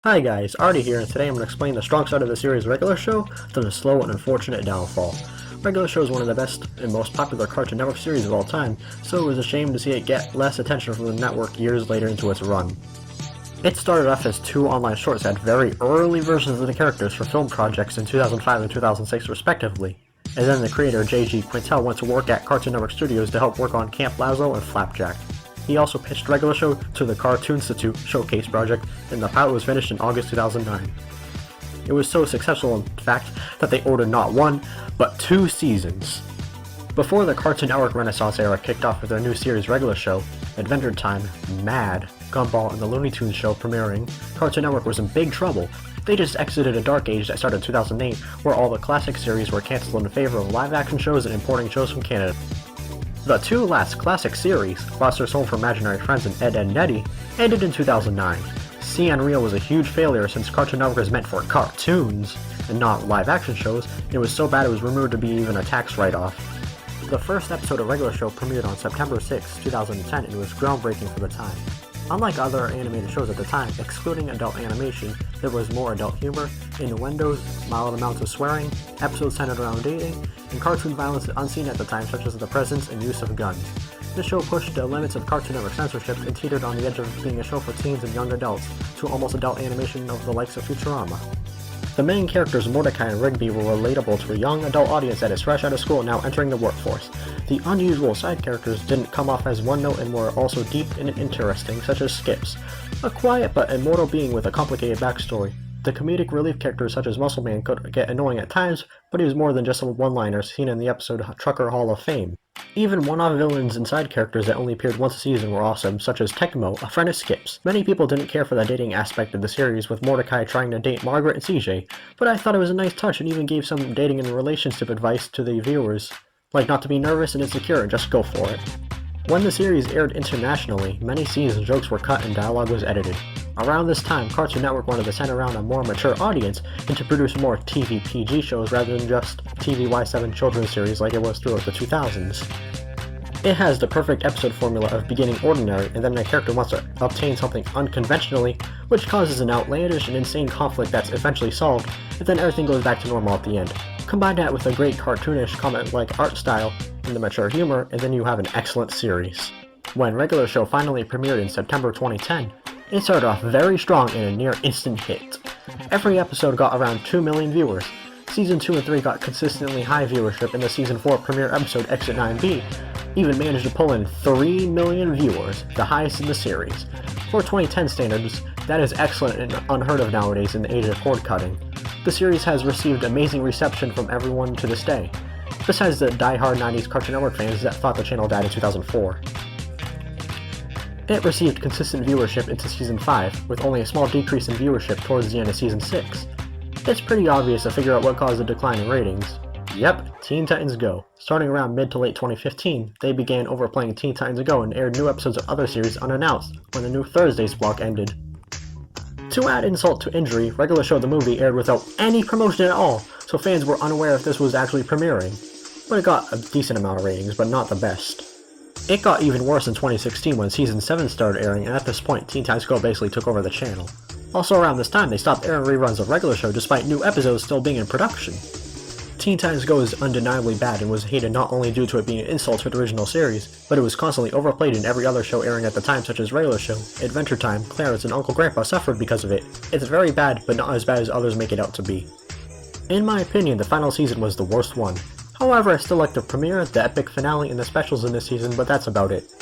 Hi guys, Artie here, and today I'm going to explain the strong side of the series Regular Show to the slow and unfortunate downfall. Regular Show is one of the best and most popular Cartoon Network series of all time, so it was a shame to see it get less attention from the network years later into its run. It started off as two online shorts that had very early versions of the characters for film projects in 2005 and 2006 respectively, and then the creator J.G. Quintel went to work at Cartoon Network Studios to help work on Camp Lazlo and Flapjack. He also pitched Regular Show to the Cartoon Institute Showcase project, and the pilot was finished in August 2009. It was so successful, in fact, that they ordered not one, but 2 seasons. Before the Cartoon Network Renaissance era kicked off with their new series Regular Show, Adventure Time, Mad, Gumball, and the Looney Tunes show premiering, Cartoon Network was in big trouble. They just exited a dark age that started in 2008, where all the classic series were cancelled in favor of live-action shows and importing shows from Canada. The 2 last classic series, Foster's Home for Imaginary Friends and Ed, Edd n Eddy, ended in 2009. See Unreal was a huge failure since Cartoon Network is meant for cartoons and not live-action shows, and it was so bad it was rumored to be even a tax write-off. The first episode of Regular Show premiered on September 6, 2010, and was groundbreaking for the time. Unlike other animated shows at the time, excluding adult animation, there was more adult humor, innuendos, mild amounts of swearing, episodes centered around dating, and cartoon violence unseen at the time such as the presence and use of guns. This show pushed the limits of Cartoon Network censorship and teetered on the edge of being a show for teens and young adults, to almost adult animation of the likes of Futurama. The main characters Mordecai and Rigby were relatable to a young adult audience that is fresh out of school and now entering the workforce. The unusual side characters didn't come off as one note and were also deep and interesting, such as Skips, a quiet but immortal being with a complicated backstory. The comedic relief characters such as Muscle Man could get annoying at times, but he was more than just a one-liner seen in the episode Trucker Hall of Fame. Even one-off villains and side characters that only appeared once a season were awesome, such as Tecmo, a friend of Skip's. Many people didn't care for the dating aspect of the series, with Mordecai trying to date Margaret and CJ, but I thought it was a nice touch and even gave some dating and relationship advice to the viewers, like not to be nervous and insecure and just go for it. When the series aired internationally, many scenes and jokes were cut and dialogue was edited. Around this time, Cartoon Network wanted to center around a more mature audience and to produce more TV PG shows rather than just TV Y7 children's series like it was throughout the 2000s. It has the perfect episode formula of beginning ordinary and then a character wants to obtain something unconventionally, which causes an outlandish and insane conflict that's eventually solved, and then everything goes back to normal at the end. Combine that with a great cartoonish comic-like art style and the mature humor, and then you have an excellent series. When Regular Show finally premiered in September 2010, it started off very strong and a near instant hit. Every episode got around 2 million viewers. Season 2 and 3 got consistently high viewership, and the Season 4 premiere episode Exit 9B even managed to pull in 3 million viewers, the highest in the series. For 2010 standards, that is excellent and unheard of nowadays in the age of cord cutting. The series has received amazing reception from everyone to this day, besides the die-hard 90s Cartoon Network fans that thought the channel died in 2004. It received consistent viewership into Season 5, with only a small decrease in viewership towards the end of Season 6. It's pretty obvious to figure out what caused the decline in ratings. Yep, Teen Titans Go. Starting around mid to late 2015, they began overplaying Teen Titans Go and aired new episodes of other series unannounced when the new Thursdays block ended. To add insult to injury, Regular Show the movie aired without any promotion at all, so fans were unaware if this was actually premiering. But it got a decent amount of ratings, but not the best. It got even worse in 2016 when Season 7 started airing, and at this point, Teen Titans Go basically took over the channel. Also around this time, they stopped airing reruns of Regular Show despite new episodes still being in production. Teen Titans Go is undeniably bad and was hated not only due to it being an insult to the original series, but it was constantly overplayed in every other show airing at the time such as Regular Show, Adventure Time, Clarence, and Uncle Grandpa suffered because of it. It's very bad, but not as bad as others make it out to be. In my opinion, the final season was the worst one. However, I still like the premiere, the epic finale, and the specials in this season, but that's about it.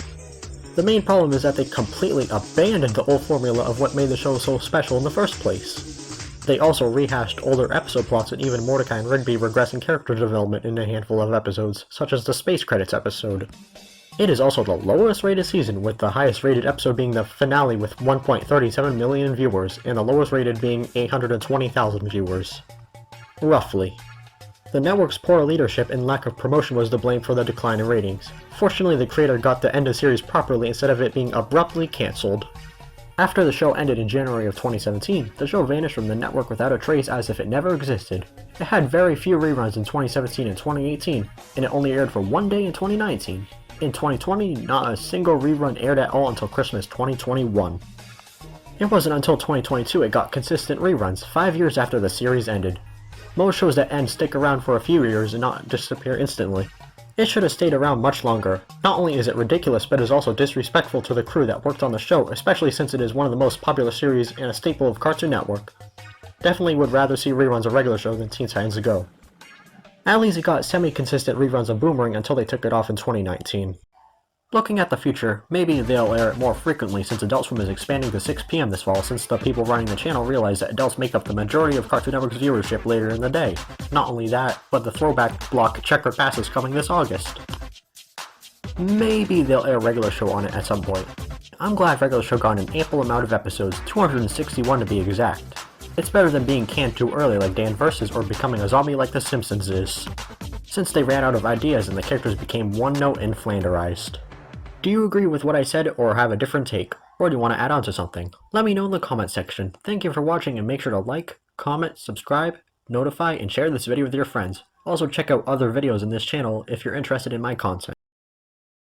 The main problem is that they completely abandoned the old formula of what made the show so special in the first place. They also rehashed older episode plots and even Mordecai and Rigby regress in character development in a handful of episodes, such as the Space Credits episode. It is also the lowest rated season, with the highest rated episode being the finale with 1.37 million viewers, and the lowest rated being 820,000 viewers. Roughly. The network's poor leadership and lack of promotion was to blame for the decline in ratings. Fortunately, the creator got the end of the series properly instead of it being abruptly cancelled. After the show ended in January of 2017, the show vanished from the network without a trace as if it never existed. It had very few reruns in 2017 and 2018, and it only aired for one day in 2019. In 2020, not a single rerun aired at all until Christmas 2021. It wasn't until 2022 it got consistent reruns, 5 years after the series ended. Most shows that end stick around for a few years and not disappear instantly. It should have stayed around much longer. Not only is it ridiculous, but is also disrespectful to the crew that worked on the show, especially since it is one of the most popular series and a staple of Cartoon Network. Definitely would rather see reruns of regular show than Teen Titans Go. At least it got semi-consistent reruns of Boomerang until they took it off in 2019. Looking at the future, maybe they'll air it more frequently since Adult Swim is expanding to 6 PM this fall since the people running the channel realize that adults make up the majority of Cartoon Network's viewership later in the day. Not only that, but the throwback block Checkered Pass is coming this August. Maybe they'll air a regular show on it at some point. I'm glad regular show got an ample amount of episodes, 261 to be exact. It's better than being canned too early like Dan Vs. or becoming a zombie like The Simpsons is. Since they ran out of ideas and the characters became one-note and flanderized. Do you agree with what I said or have a different take? Or do you want to add on to something? Let me know in the comment section. Thank you for watching and make sure to like, comment, subscribe, notify, and share this video with your friends. Also check out other videos in this channel if you're interested in my content.